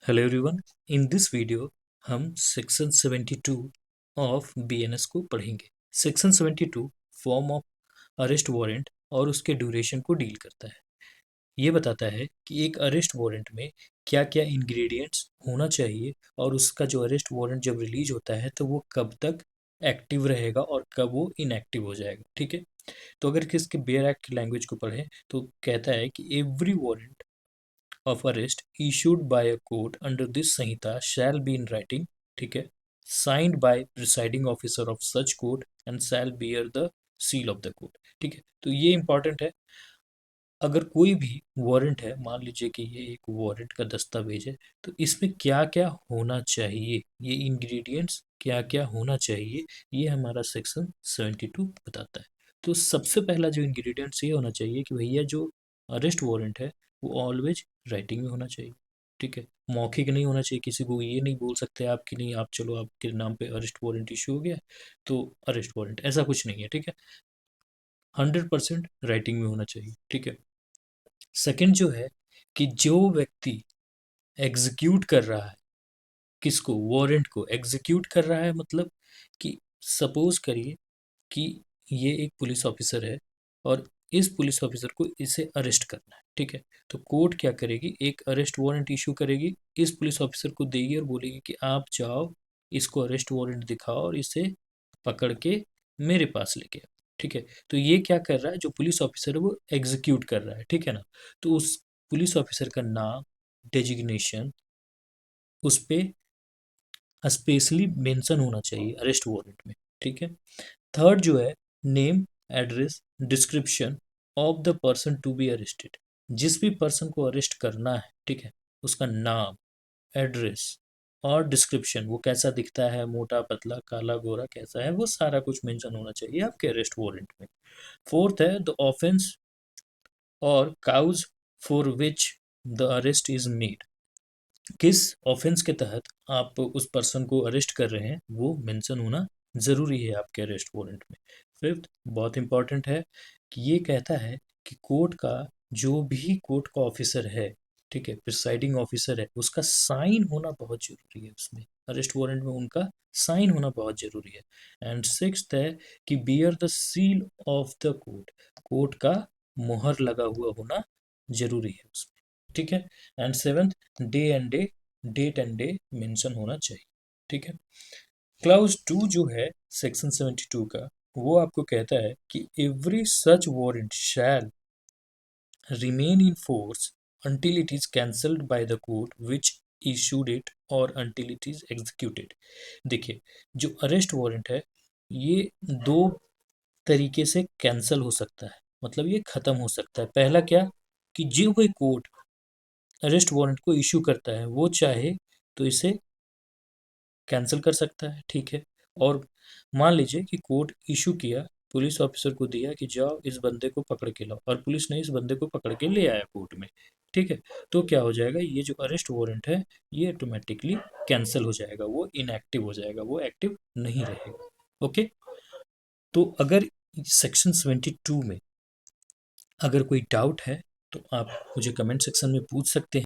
Hello everyone, in this video हम section 72 of BNS को पढ़ेंगे। Section 72 form of arrest warrant और उसके ड्यूरेशन को डील करता है। ये बताता है कि एक अरेस्ट वारंट में क्या क्या इंग्रेडिएंट्स होना चाहिए और उसका जो अरेस्ट वारंट जब रिलीज होता है तो वो कब तक एक्टिव रहेगा और कब वो इनएक्टिव हो जाएगा। ठीक है, तो अगर किसके बेयर एक्ट की लैंग्वेज को पढ़ें तो कहता है कि every warrant of arrest issued by a court under this Samhita shall be in writing, ठीक है, signed by presiding officer of such court and shall bear the seal of the court। ठीक है, तो ये इंपॉर्टेंट है। अगर कोई भी वारंट है, मान लीजिए कि ये एक वारंट का दस्तावेज है, तो इसमें क्या क्या होना चाहिए, ये इंग्रेडिएंट्स क्या क्या होना चाहिए, ये हमारा सेक्शन 72 बताता है। तो सबसे पहला जो इंग्रेडिएंट्स ये होना चाहिए कि भैया जो अरेस्ट वारंट है वो ऑलवेज राइटिंग में होना चाहिए। ठीक है, मौखिक नहीं होना चाहिए। किसी को ये नहीं बोल सकते आप कि नहीं, आप चलो आपके नाम पे अरेस्ट वारंट इशू हो गया तो अरेस्ट वारंट, ऐसा कुछ नहीं है। ठीक है, 100% राइटिंग में होना चाहिए। ठीक है, सेकंड जो है कि जो व्यक्ति एग्जीक्यूट कर रहा है, किसको, वारंट को एग्जीक्यूट कर रहा है, मतलब कि सपोज करिए कि ये एक पुलिस ऑफिसर है और इस पुलिस ऑफिसर को इसे अरेस्ट करना है। ठीक है, तो कोर्ट क्या करेगी, एक अरेस्ट वारंट इशू करेगी, इस पुलिस ऑफिसर को देगी और बोलेगी कि आप जाओ, इसको अरेस्ट वारंट दिखाओ और इसे पकड़ के मेरे पास लेके आओ। ठीक है, तो ये क्या कर रहा है, जो पुलिस ऑफिसर है वो एग्जीक्यूट कर रहा है। ठीक है ना, तो उस पुलिस ऑफिसर का नाम, डेजिग्नेशन उस पर स्पेशली मेंशन होना चाहिए अरेस्ट वारंट में। ठीक है, थर्ड जो है, name, address, description of the person to be arrested. जिस भी पर्सन को अरेस्ट करना है, ठीक है, उसका नाम, एड्रेस और डिस्क्रिप्शन, वो कैसा दिखता है, मोटा पतला काला गोरा कैसा है, वो सारा कुछ मेंशन होना चाहिए आपके अरेस्ट वारंट में। फोर्थ है द ऑफेंस और cause for which the arrest is made. किस ऑफेंस के तहत आप उस पर्सन को अरेस्ट कर रहे हैं वो मेंशन होना ज़रूरी है आपके अरेस्ट वारंट में। फिफ्थ बहुत इंपॉर्टेंट है कि ये कहता है कि कोर्ट का, जो भी कोर्ट का ऑफिसर है, ठीक है, प्रिसाइडिंग ऑफिसर है, उसका साइन होना बहुत ज़रूरी है उसमें, अरेस्ट वारंट में उनका साइन होना बहुत ज़रूरी है। एंड सिक्स्थ है कि bear the seal of the court, court का मुहर लगा हुआ होना ज़रूरी है उसमें। ठीक है, and seventh, day and day, date and day mention होना चाहिए। ठीक है, क्लाउज 2 जो है सेक्शन 72 का, वो आपको कहता है कि every such warrant shall remain in force until it is cancelled by the court which issued it or until it is executed। देखिए, जो अरेस्ट वारंट है ये दो तरीके से कैंसिल हो सकता है, मतलब ये खत्म हो सकता है। पहला क्या, कि जो कोई कोर्ट अरेस्ट वारंट को इशू करता है वो चाहे तो इसे कैंसिल कर सकता है। ठीक है, और मान लीजिए कि कोर्ट इशू किया, पुलिस ऑफिसर को दिया कि जाओ इस बंदे को पकड़ के लाओ, और पुलिस ने इस बंदे को पकड़ के ले आया कोर्ट में। ठीक है, तो क्या हो जाएगा, ये जो अरेस्ट वारंट है ये ऑटोमेटिकली कैंसिल हो जाएगा, वो इनएक्टिव हो जाएगा, वो एक्टिव नहीं रहेगा। ओके, तो अगर सेक्शन 72 में अगर कोई डाउट है तो आप मुझे कमेंट सेक्शन में पूछ सकते हैं।